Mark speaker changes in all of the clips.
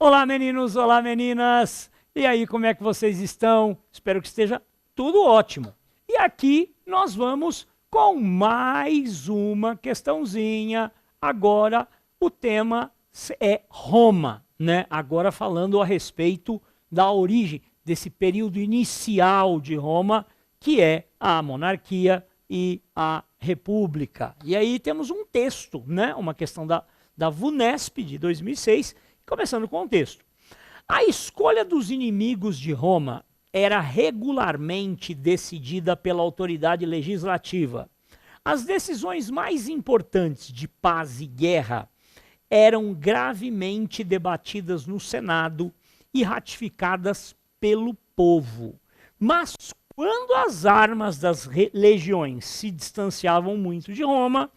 Speaker 1: Olá, meninos, olá, meninas. E aí, como é que vocês estão? Espero que esteja tudo ótimo. E aqui nós vamos com mais uma questãozinha. Agora o tema é Roma, né? Agora falando a respeito da origem desse período inicial de Roma, que é a monarquia e a república. E aí temos um texto, né? Uma questão da VUNESP de 2006, começando com o texto. A escolha dos inimigos de Roma era regularmente decidida pela autoridade legislativa. As decisões mais importantes de paz e guerra eram gravemente debatidas no Senado e ratificadas pelo povo. Mas quando as armas das legiões se distanciavam muito de Roma,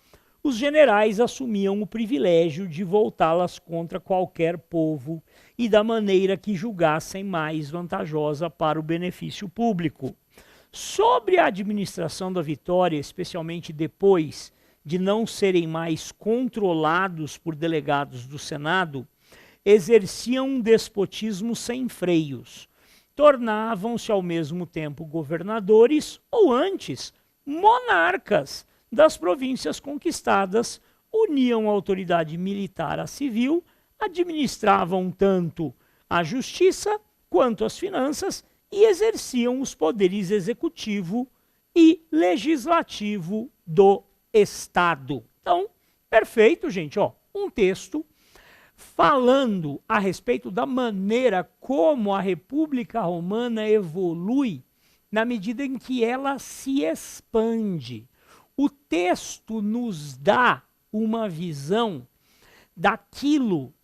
Speaker 1: os generais assumiam o privilégio de voltá-las contra qualquer povo e da maneira que julgassem mais vantajosa para o benefício público. Sobre a administração da vitória, especialmente depois de não serem mais controlados por delegados do Senado, exerciam um despotismo sem freios. Tornavam-se ao mesmo tempo governadores ou antes monarcas das províncias conquistadas, uniam a autoridade militar à civil, administravam tanto a justiça quanto as finanças e exerciam os poderes executivo e legislativo do Estado. Então, perfeito, gente, ó, um texto falando a respeito da maneira como a República Romana evolui na medida em que ela se expande. O texto nos dá uma visão daquilo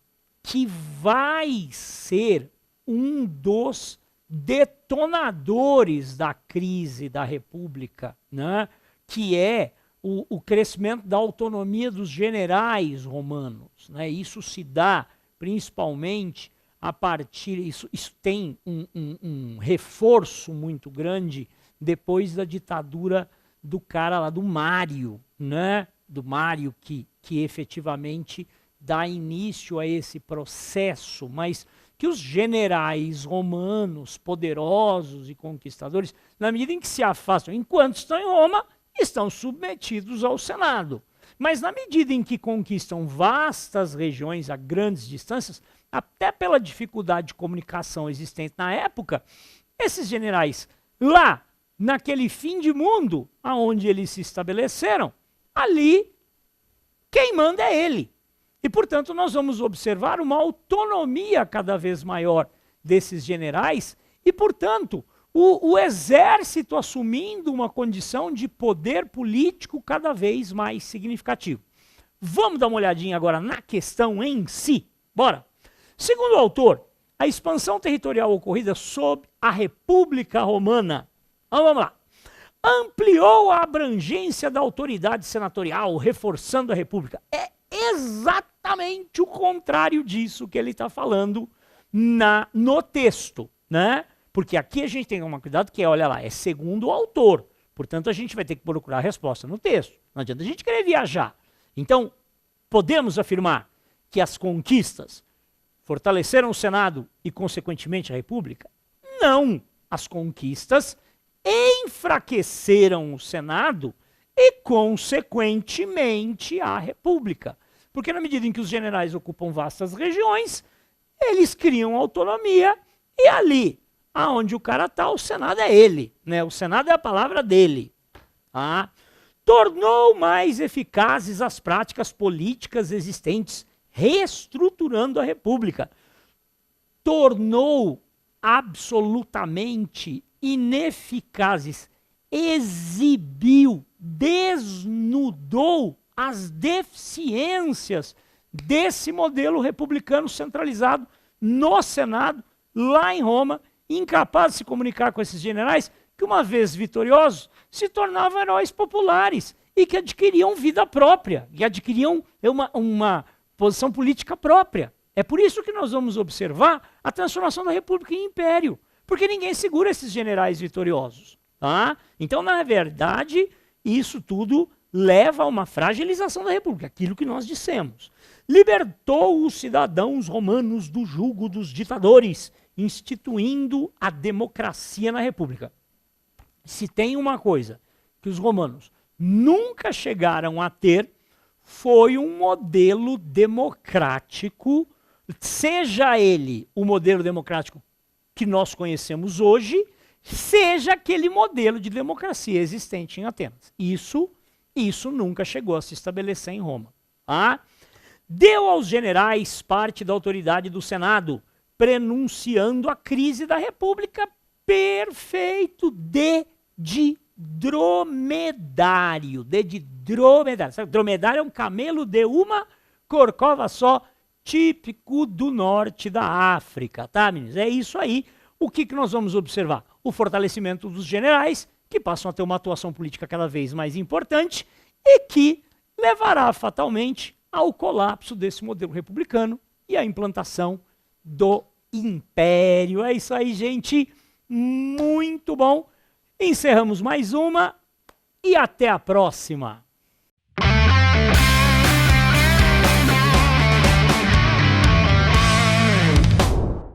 Speaker 1: que vai ser um dos detonadores da crise da República, né? Que é o crescimento da autonomia dos generais romanos, né? Isso se dá principalmente a partir, isso tem um reforço muito grande depois da ditadura do cara lá, do Mário, né? Do Mário que efetivamente dá início a esse processo, mas que os generais romanos, poderosos e conquistadores, na medida em que se afastam, enquanto estão em Roma, estão submetidos ao Senado. Mas na medida em que conquistam vastas regiões a grandes distâncias, até pela dificuldade de comunicação existente na época, esses generais lá, naquele fim de mundo aonde eles se estabeleceram, ali quem manda é ele. E, portanto, nós vamos observar uma autonomia cada vez maior desses generais e, portanto, o exército assumindo uma condição de poder político cada vez mais significativo. Vamos dar uma olhadinha agora na questão em si. Bora! Segundo o autor, a expansão territorial ocorrida sob a República Romana, vamos lá, ampliou a abrangência da autoridade senatorial, reforçando a República. É exatamente o contrário disso que ele está falando no texto, né? Porque aqui a gente tem que tomar cuidado que, olha lá, é segundo o autor. Portanto, a gente vai ter que procurar a resposta no texto. Não adianta a gente querer viajar. Então, podemos afirmar que as conquistas fortaleceram o Senado e, consequentemente, a República? Não. As conquistas enfraqueceram o Senado e, consequentemente, a República. Porque na medida em que os generais ocupam vastas regiões, eles criam autonomia e ali, aonde o cara está, o Senado é ele, né? O Senado é a palavra dele. Tá? Tornou mais eficazes as práticas políticas existentes, reestruturando a República. Tornou absolutamente ineficazes, exibiu, desnudou as deficiências desse modelo republicano centralizado no Senado, lá em Roma, incapaz de se comunicar com esses generais, que uma vez vitoriosos, se tornavam heróis populares e que adquiriam vida própria, que adquiriam uma posição política própria. É por isso que nós vamos observar a transformação da República em império, porque ninguém segura esses generais vitoriosos. Tá? Então, na verdade, isso tudo leva a uma fragilização da República, aquilo que nós dissemos. Libertou os cidadãos romanos do jugo dos ditadores, instituindo a democracia na República. Se tem uma coisa que os romanos nunca chegaram a ter, foi um modelo democrático, seja ele o modelo democrático que nós conhecemos hoje, seja aquele modelo de democracia existente em Atenas. Isso nunca chegou a se estabelecer em Roma. Tá? Deu aos generais parte da autoridade do Senado, prenunciando a crise da República. Perfeito, de dromedário. Sabe, dromedário é um camelo de uma corcova só, típico do norte da África, tá, meninos? É isso aí. O que nós vamos observar? O fortalecimento dos generais, que passam a ter uma atuação política cada vez mais importante e que levará fatalmente ao colapso desse modelo republicano e à implantação do império. É isso aí, gente. Muito bom. Encerramos mais uma e até a próxima.